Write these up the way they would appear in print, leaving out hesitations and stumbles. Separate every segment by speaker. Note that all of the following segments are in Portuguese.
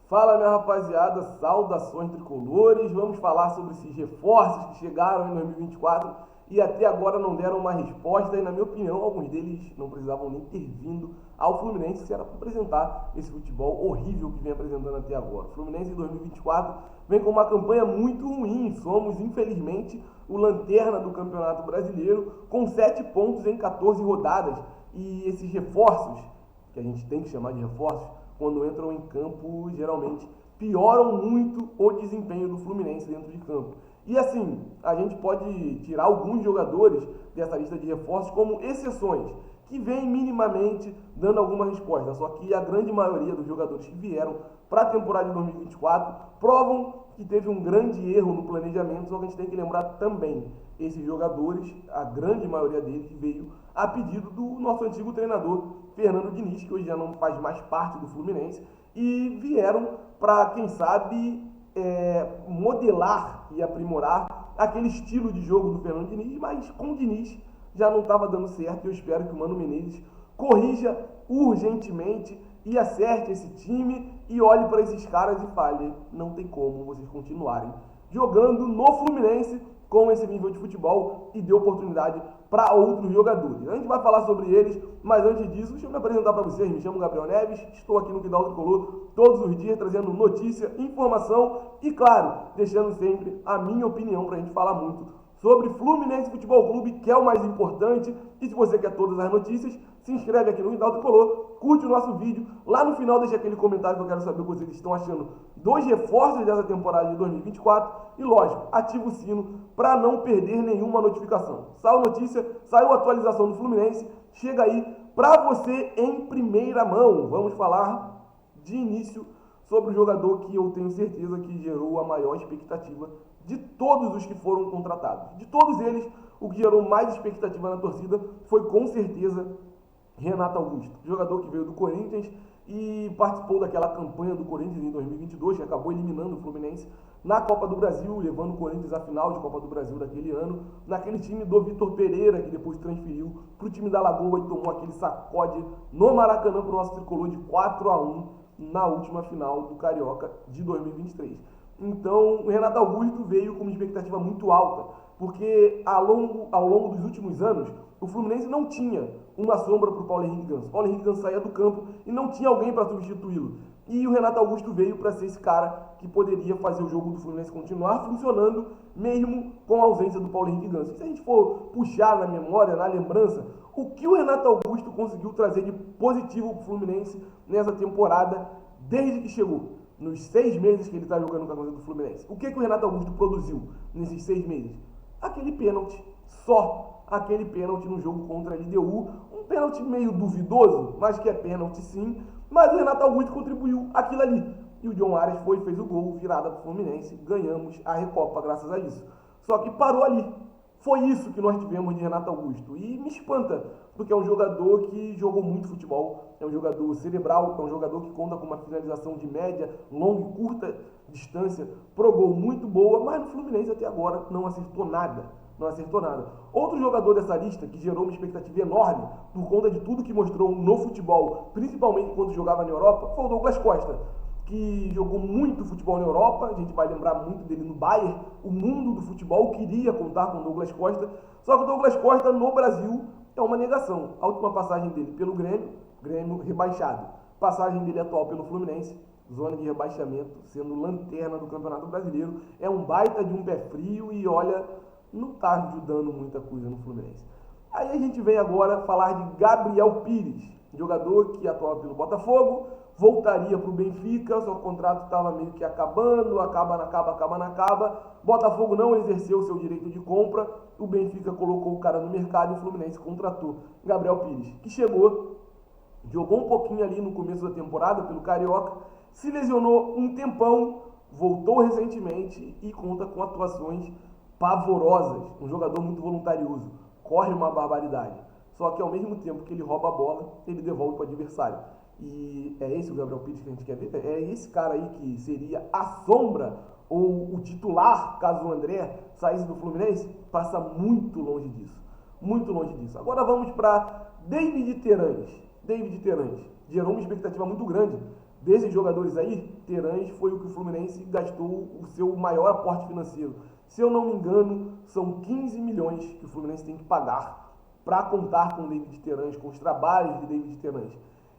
Speaker 1: Fala, minha rapaziada, saudações tricolores. Vamos falar sobre esses reforços que chegaram em 2024 e até agora não deram uma resposta. E, na minha opinião, alguns deles não precisavam nem ter vindo ao Fluminense se era para apresentar esse futebol horrível que vem apresentando até agora. O Fluminense em 2024 vem com uma campanha muito ruim. Somos, infelizmente, o lanterna do Campeonato Brasileiro com 7 pontos em 14 rodadas. E esses reforços, que a gente tem que chamar de reforços, quando entram em campo, geralmente pioram muito o desempenho do Fluminense dentro de campo. E assim, a gente pode tirar alguns jogadores dessa lista de reforços como exceções, que vêm minimamente dando alguma resposta. Só que a grande maioria dos jogadores que vieram para a temporada de 2024 provam que teve um grande erro no planejamento. Só que a gente tem que lembrar também, esses jogadores, a grande maioria deles veio a pedido do nosso antigo treinador Fernando Diniz, que hoje já não faz mais parte do Fluminense, e vieram para, quem sabe, modelar e aprimorar aquele estilo de jogo do Fernando Diniz, mas com o Diniz já não estava dando certo. E eu espero que o Mano Menezes corrija urgentemente e acerte esse time e olhe para esses caras e fale: não tem como vocês continuarem jogando no Fluminense com esse nível de futebol, e dê oportunidade para outros jogadores. A gente vai falar sobre eles, mas antes disso, deixa eu me apresentar para vocês. Me chamo Gabriel Neves, estou aqui no Quintal Tricolor todos os dias trazendo notícia, informação e, claro, deixando sempre a minha opinião para a gente falar muito sobre Fluminense Futebol Clube, que é o mais importante. E se você quer todas as notícias, se inscreve aqui no Quintal Tricolor, curte o nosso vídeo, lá no final deixa aquele comentário que eu quero saber o que vocês estão achando dos reforços dessa temporada de 2024 e, lógico, ativa o sino para não perder nenhuma notificação. Saiu notícia, saiu atualização do Fluminense, chega aí para você em primeira mão. Vamos falar de início sobre o jogador que eu tenho certeza que gerou a maior expectativa de todos os que foram contratados. De todos eles, o que gerou mais expectativa na torcida foi com certeza Renato Augusto, jogador que veio do Corinthians e participou daquela campanha do Corinthians em 2022, que acabou eliminando o Fluminense na Copa do Brasil, levando o Corinthians à final de Copa do Brasil daquele ano, naquele time do Vitor Pereira, que depois transferiu para o time da Lagoa e tomou aquele sacode no Maracanã para o nosso tricolor de 4-1 na última final do Carioca de 2023. Então, o Renato Augusto veio com uma expectativa muito alta, porque ao longo dos últimos anos, o Fluminense não tinha uma sombra para o Paulo Henrique Ganso. O Paulo Henrique Ganso saía do campo e não tinha alguém para substituí-lo. E o Renato Augusto veio para ser esse cara que poderia fazer o jogo do Fluminense continuar funcionando, mesmo com a ausência do Paulo Henrique Ganso. E se a gente for puxar na memória, na lembrança, o que o Renato Augusto conseguiu trazer de positivo para o Fluminense nessa temporada, desde que chegou? Nos 6 meses que ele está jogando com a camisa do Fluminense. O que o Renato Augusto produziu nesses 6 meses? Aquele pênalti, só aquele pênalti no jogo contra a LDU. Um pênalti meio duvidoso, mas que é pênalti sim. Mas o Renato Augusto contribuiu aquilo ali. E o John Arias fez o gol, virada para o Fluminense. Ganhamos a Recopa graças a isso. Só que parou ali. Foi isso que nós tivemos de Renato Augusto. E me espanta, porque é um jogador que jogou muito futebol, é um jogador cerebral, é um jogador que conta com uma finalização de média, longa e curta distância, pro gol muito boa, mas no Fluminense até agora não acertou nada. Não acertou nada. Outro jogador dessa lista que gerou uma expectativa enorme por conta de tudo que mostrou no futebol, principalmente quando jogava na Europa, foi o Douglas Costa, que jogou muito futebol na Europa. A gente vai lembrar muito dele no Bayern. O mundo do futebol queria contar com o Douglas Costa, só que o Douglas Costa no Brasil é uma negação. A última passagem dele pelo Grêmio rebaixado. Passagem dele atual pelo Fluminense, zona de rebaixamento, sendo lanterna do Campeonato Brasileiro. É um baita de um pé frio e, olha, não está ajudando muita coisa no Fluminense. Aí a gente vem agora falar de Gabriel Pires, jogador que atuava pelo Botafogo, voltaria para o Benfica, seu contrato estava meio que acabando, acaba. Botafogo não exerceu seu direito de compra, o Benfica colocou o cara no mercado e o Fluminense contratou Gabriel Pires, que chegou, jogou um pouquinho ali no começo da temporada pelo Carioca, se lesionou um tempão, voltou recentemente e conta com atuações pavorosas. Um jogador muito voluntarioso, corre uma barbaridade. Só que ao mesmo tempo que ele rouba a bola, ele devolve para o adversário. E é esse o Gabriel Pires que a gente quer ver? É esse cara aí que seria a sombra ou o titular, caso o André saísse do Fluminense? Passa muito longe disso. Muito longe disso. Agora vamos para David Terans. Gerou uma expectativa muito grande Desses jogadores aí, Terãs foi o que o Fluminense gastou o seu maior aporte financeiro. Se eu não me engano, são 15 milhões que o Fluminense tem que pagar para contar com o David Terãs, com os trabalhos de David Terãs.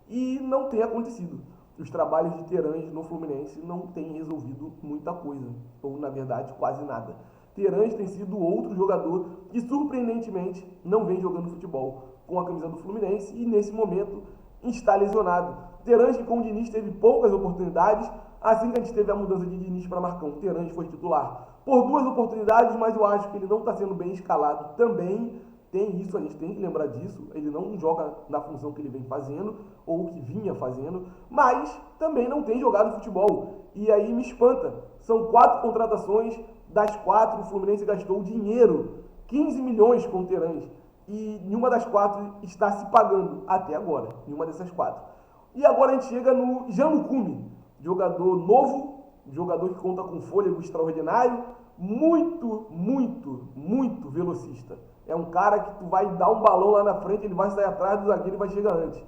Speaker 1: E não tem acontecido. Os trabalhos de Terãs no Fluminense não têm resolvido muita coisa, ou na verdade quase nada. Terãs tem sido outro jogador que surpreendentemente não vem jogando futebol com a camisa do Fluminense e nesse momento está lesionado. Terãs que com o Diniz teve poucas oportunidades, assim que a gente teve a mudança de Diniz para Marcão, Terãs foi titular por 2 oportunidades, mas eu acho que ele não está sendo bem escalado também. Tem isso, a gente tem que lembrar disso. Ele não joga na função que ele vem fazendo, ou que vinha fazendo, mas também não tem jogado futebol. E aí me espanta. São 4 contratações, das 4 o Fluminense gastou dinheiro, 15 milhões com o Terãs. E nenhuma das 4 está se pagando até agora, nenhuma dessas 4. E agora a gente chega no Jean Lucumi, jogador novo, jogador que conta com fôlego extraordinário, muito velocista. É um cara que tu vai dar um balão lá na frente, ele vai sair atrás do zagueiro e vai chegar antes.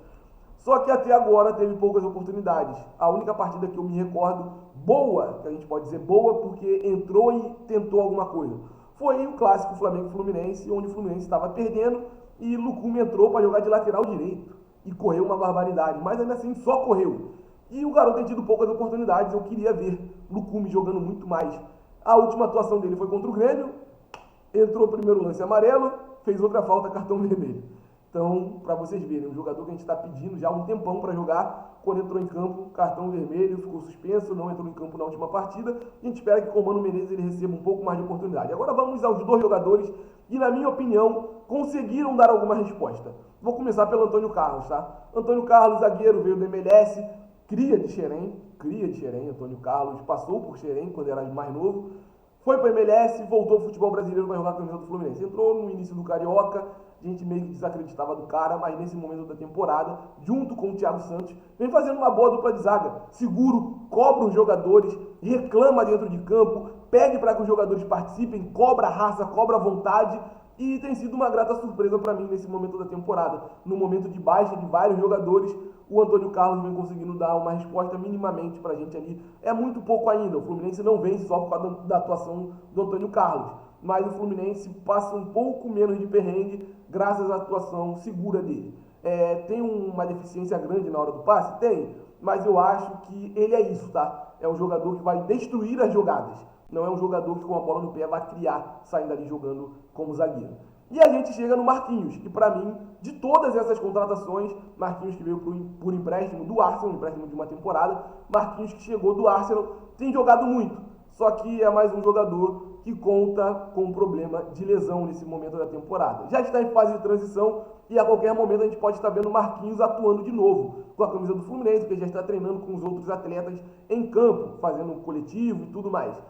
Speaker 1: Só que até agora teve poucas oportunidades. A única partida que eu me recordo boa, que a gente pode dizer boa, porque entrou e tentou alguma coisa, foi o clássico Flamengo-Fluminense, onde o Fluminense estava perdendo e Lucumi entrou para jogar de lateral direito e correu uma barbaridade, mas ainda assim só correu. E o garoto tem tido poucas oportunidades, eu queria ver Lucumi jogando muito mais. A última atuação dele foi contra o Grêmio, entrou primeiro lance amarelo, fez outra falta, cartão vermelho. Então, para vocês verem, um jogador que a gente está pedindo já há um tempão para jogar, quando entrou em campo, cartão vermelho, ficou suspenso, não entrou em campo na última partida, e a gente espera que com o Mano Menezes ele receba um pouco mais de oportunidade. Agora vamos aos 2 jogadores que, na minha opinião, conseguiram dar alguma resposta. Vou começar pelo Antônio Carlos, tá? Antônio Carlos, zagueiro, veio do MLS, cria de Xerém, Antônio Carlos, passou por Xerém quando era mais novo, foi para a MLS, voltou ao futebol brasileiro para jogar a camisa do Fluminense. Entrou no início do Carioca, a gente meio que desacreditava do cara, mas nesse momento da temporada, junto com o Thiago Santos, vem fazendo uma boa dupla de zaga. Seguro, cobra os jogadores, reclama dentro de campo, pede para que os jogadores participem, cobra raça, cobra vontade. E tem sido uma grata surpresa para mim nesse momento da temporada. No momento de baixa de vários jogadores, o Antônio Carlos vem conseguindo dar uma resposta minimamente para a gente ali. É muito pouco ainda, o Fluminense não vence só por causa da atuação do Antônio Carlos. Mas o Fluminense passa um pouco menos de perrengue graças à atuação segura dele. Tem uma deficiência grande na hora do passe? Tem, mas eu acho que ele é isso, tá? É um jogador que vai destruir as jogadas. Não é um jogador que com a bola no pé vai criar, saindo ali jogando como zagueiro. E a gente chega no Marquinhos, que para mim, de todas essas contratações, Marquinhos que veio por empréstimo do Arsenal, um empréstimo de uma temporada, Marquinhos que chegou do Arsenal, tem jogado muito. Só que é mais um jogador que conta com um problema de lesão nesse momento da temporada. Já está em fase de transição e a qualquer momento a gente pode estar vendo Marquinhos atuando de novo com a camisa do Fluminense, porque já está treinando com os outros atletas em campo, fazendo um coletivo e tudo mais.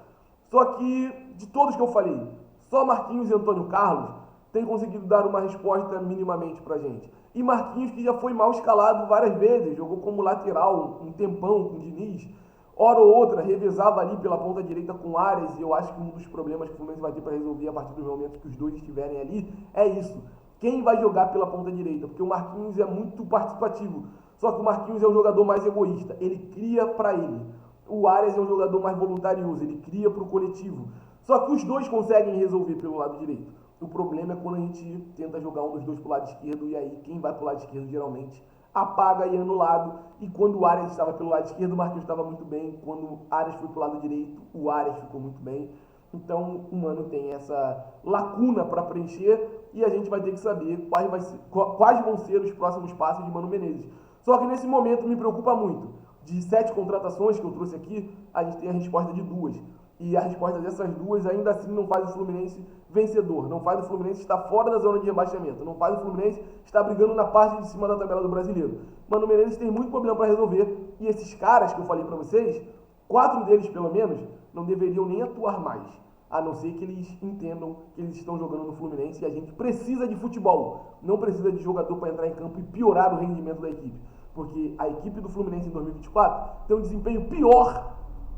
Speaker 1: Só que, de todos que eu falei, só Marquinhos e Antônio Carlos têm conseguido dar uma resposta minimamente pra gente. E Marquinhos, que já foi mal escalado várias vezes, jogou como lateral um tempão com o Diniz, hora ou outra revezava ali pela ponta direita com Arias, e eu acho que um dos problemas que o Fluminense vai ter para resolver a partir do momento que os dois estiverem ali é isso. Quem vai jogar pela ponta direita? Porque o Marquinhos é muito participativo, só que o Marquinhos é um jogador mais egoísta, ele cria para ele. O Arias é um jogador mais voluntarioso, ele cria para o coletivo. Só que os dois conseguem resolver pelo lado direito. O problema é quando a gente tenta jogar um dos dois para o lado esquerdo, e aí quem vai para o lado esquerdo geralmente apaga e é anulado. E quando o Arias estava pelo lado esquerdo, o Marquinhos estava muito bem. Quando o Arias foi para o lado direito, o Arias ficou muito bem. Então o Mano tem essa lacuna para preencher e a gente vai ter que saber quais vão ser os próximos passos de Mano Menezes. Só que nesse momento me preocupa muito. De 7 contratações que eu trouxe aqui, a gente tem a resposta de 2. E a resposta dessas 2 ainda assim não faz o Fluminense vencedor. Não faz o Fluminense estar fora da zona de rebaixamento. Não faz o Fluminense estar brigando na parte de cima da tabela do Brasileiro. Mano Menezes tem muito problema para resolver. E esses caras que eu falei para vocês, 4 deles pelo menos, não deveriam nem atuar mais. A não ser que eles entendam que eles estão jogando no Fluminense e a gente precisa de futebol. Não precisa de jogador para entrar em campo e piorar o rendimento da equipe. Porque a equipe do Fluminense em 2024 tem um desempenho pior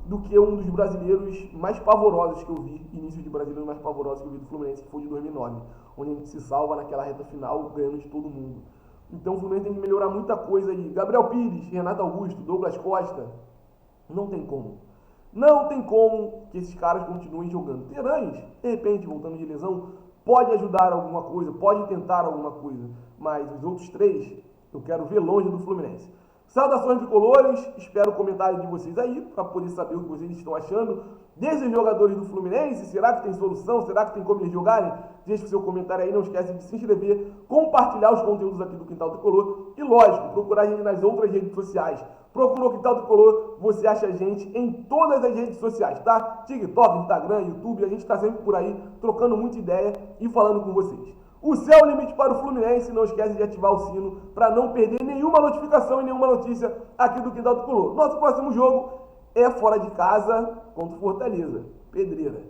Speaker 1: do que um dos brasileiros mais pavorosos que eu vi, início de brasileiro mais pavorosos que eu vi do Fluminense, que foi de 2009, onde a gente se salva naquela reta final, ganhando de todo mundo. Então o Fluminense tem que melhorar muita coisa aí. Gabriel Pires, Renato Augusto, Douglas Costa, não tem como. Não tem como que esses caras continuem jogando. Terãs, de repente, voltando de lesão, pode ajudar alguma coisa, pode tentar alguma coisa, mas os outros três eu quero ver longe do Fluminense. Saudações tricolores, espero o comentário de vocês aí, para poder saber o que vocês estão achando desses jogadores do Fluminense. Será que tem solução? Será que tem como eles jogarem? Deixe o seu comentário aí, não esquece de se inscrever, compartilhar os conteúdos aqui do Quintal Tricolor e, lógico, procurar a gente nas outras redes sociais. Procurou Quintal Tricolor, você acha a gente em todas as redes sociais, tá? TikTok, Instagram, YouTube, a gente está sempre por aí, trocando muita ideia e falando com vocês. O céu é o limite para o Fluminense, não esquece de ativar o sino para não perder nenhuma notificação e nenhuma notícia aqui do Quintal Tricolor. Nosso próximo jogo é fora de casa contra o Fortaleza, pedreira.